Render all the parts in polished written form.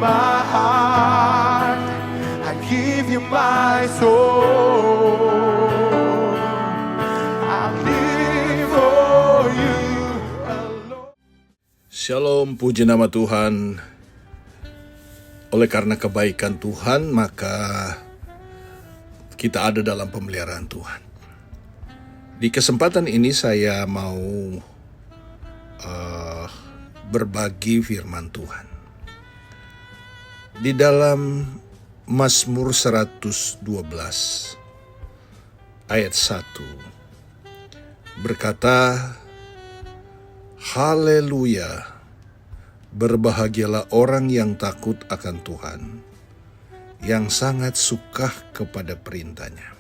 my heart, I give you my soul. I live for you alone. Shalom, puji nama Tuhan. Oleh karena kebaikan Tuhan, maka kita ada dalam pemeliharaan Tuhan. Di kesempatan ini saya mau berbagi firman Tuhan. Di dalam Mazmur 112 ayat 1 berkata, Haleluya, berbahagialah orang yang takut akan Tuhan, yang sangat suka kepada perintahnya.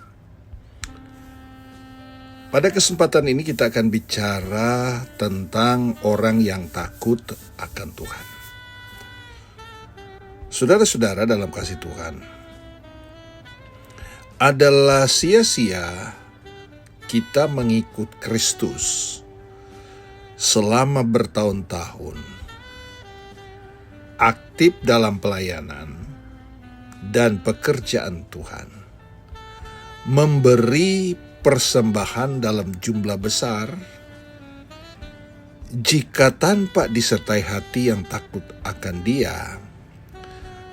Pada kesempatan ini kita akan bicara tentang orang yang takut akan Tuhan. Saudara-saudara dalam kasih Tuhan, adalah sia-sia kita mengikut Kristus selama bertahun-tahun, aktif dalam pelayanan dan pekerjaan Tuhan, memberi persembahan dalam jumlah besar, jika tanpa disertai hati yang takut akan Dia.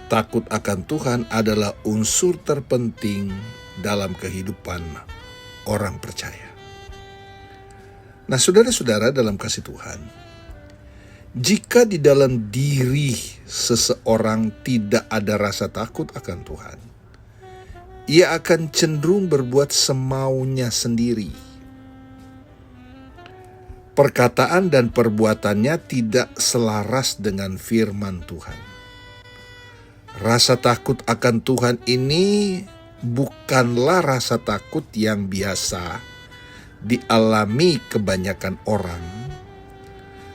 Takut akan Tuhan adalah unsur terpenting dalam kehidupan orang percaya. Nah, saudara-saudara dalam kasih Tuhan, jika di dalam diri seseorang tidak ada rasa takut akan Tuhan, ia akan cenderung berbuat semaunya sendiri. Perkataan dan perbuatannya tidak selaras dengan firman Tuhan. Rasa takut akan Tuhan ini bukanlah rasa takut yang biasa dialami kebanyakan orang,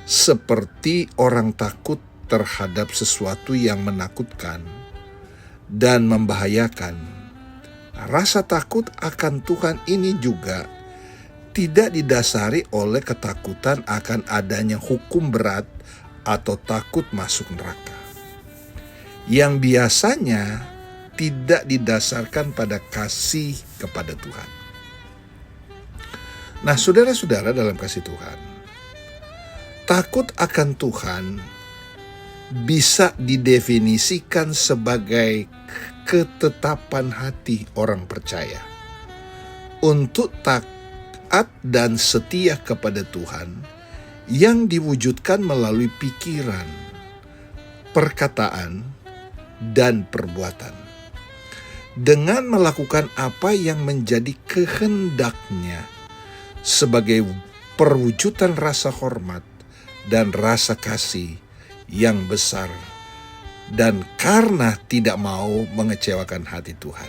seperti orang takut terhadap sesuatu yang menakutkan dan membahayakan. Rasa takut akan Tuhan ini juga tidak didasari oleh ketakutan akan adanya hukum berat atau takut masuk neraka, yang biasanya tidak didasarkan pada kasih kepada Tuhan. Nah, saudara-saudara dalam kasih Tuhan, takut akan Tuhan bisa didefinisikan sebagai ketetapan hati orang percaya untuk taat dan setia kepada Tuhan yang diwujudkan melalui pikiran, perkataan, dan perbuatan. Dengan melakukan apa yang menjadi kehendaknya sebagai perwujudan rasa hormat dan rasa kasih yang besar, dan karena tidak mau mengecewakan hati Tuhan.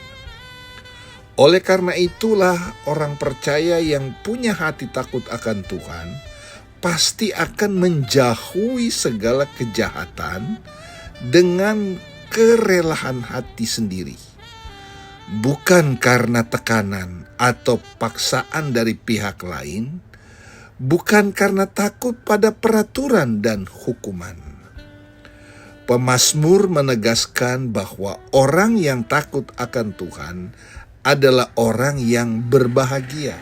Oleh karena itulah orang percaya yang punya hati takut akan Tuhan pasti akan menjauhi segala kejahatan dengan kerelaan hati sendiri. Bukan karena tekanan atau paksaan dari pihak lain, bukan karena takut pada peraturan dan hukuman. Pemazmur menegaskan bahwa orang yang takut akan Tuhan adalah orang yang berbahagia,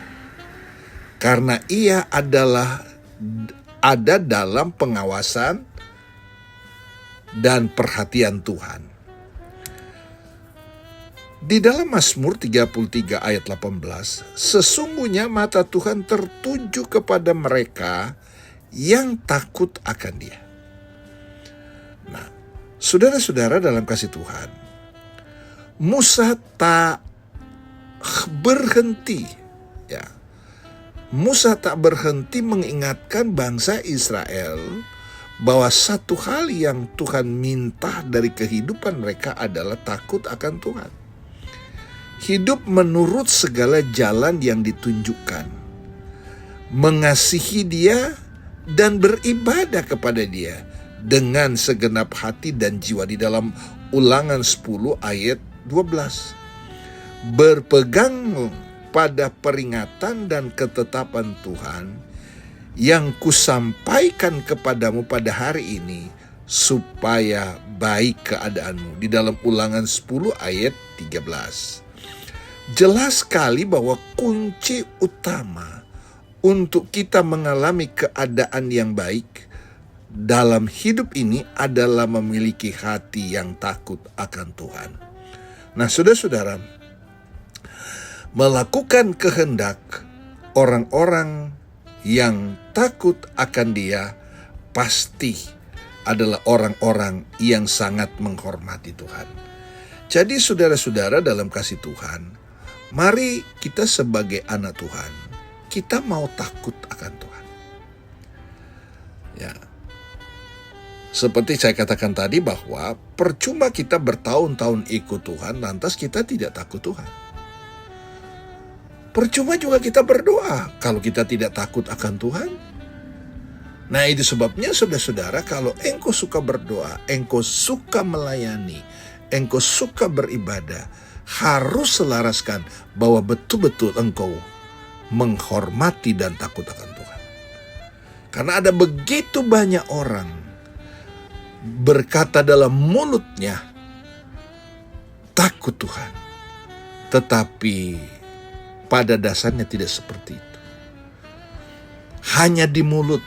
karena ia ada dalam pengawasan dan perhatian Tuhan. Di dalam Mazmur 33 ayat 18, sesungguhnya mata Tuhan tertuju kepada mereka yang takut akan Dia. Nah, saudara-saudara dalam kasih Tuhan, Musa tak berhenti, ya. Musa tak berhenti mengingatkan bangsa Israel bahwa satu hal yang Tuhan minta dari kehidupan mereka adalah takut akan Tuhan. Hidup menurut segala jalan yang ditunjukkan, mengasihi Dia dan beribadah kepada Dia dengan segenap hati dan jiwa. Di dalam Ulangan 10 ayat 12. Berpegang pada peringatan dan ketetapan Tuhan yang kusampaikan kepadamu pada hari ini, supaya baik keadaanmu. Di dalam Ulangan 10 ayat 13. Jelas sekali bahwa kunci utama untuk kita mengalami keadaan yang baik dalam hidup ini adalah memiliki hati yang takut akan Tuhan. Nah, saudara-saudara, melakukan kehendak orang-orang yang takut akan Dia pasti adalah orang-orang yang sangat menghormati Tuhan. Jadi saudara-saudara dalam kasih Tuhan, mari kita sebagai anak Tuhan, kita mau takut akan Tuhan. Ya. Seperti saya katakan tadi bahwa percuma kita bertahun-tahun ikut Tuhan, lantas kita tidak takut Tuhan. Percuma juga kita berdoa kalau kita tidak takut akan Tuhan. Nah, itu sebabnya saudara-saudara, kalau engkau suka berdoa, engkau suka melayani, engkau suka beribadah, harus selaraskan bahwa betul-betul engkau menghormati dan takut akan Tuhan. Karena ada begitu banyak orang berkata dalam mulutnya takut Tuhan, tetapi pada dasarnya tidak seperti itu. Hanya di mulut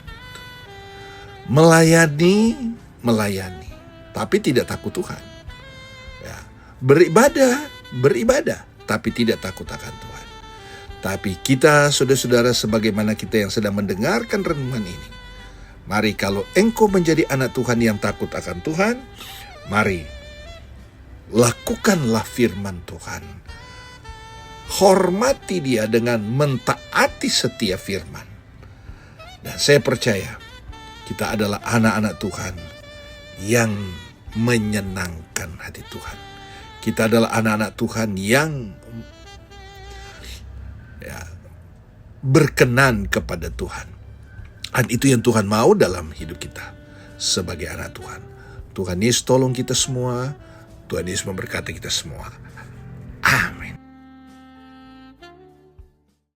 melayani, tapi tidak takut Tuhan. Ya, beribadah, tapi tidak takut akan Tuhan. Tapi kita, saudara-saudara, sebagaimana kita yang sedang mendengarkan renungan ini, mari kalau engkau menjadi anak Tuhan yang takut akan Tuhan, mari lakukanlah firman Tuhan. Hormati Dia dengan mentaati setiap firman. Dan saya percaya kita adalah anak-anak Tuhan yang menyenangkan hati Tuhan. Kita adalah anak-anak Tuhan yang berkenan kepada Tuhan. Dan itu yang Tuhan mau dalam hidup kita sebagai anak Tuhan. Tuhan Yesus tolong kita semua. Tuhan Yesus memberkati kita semua.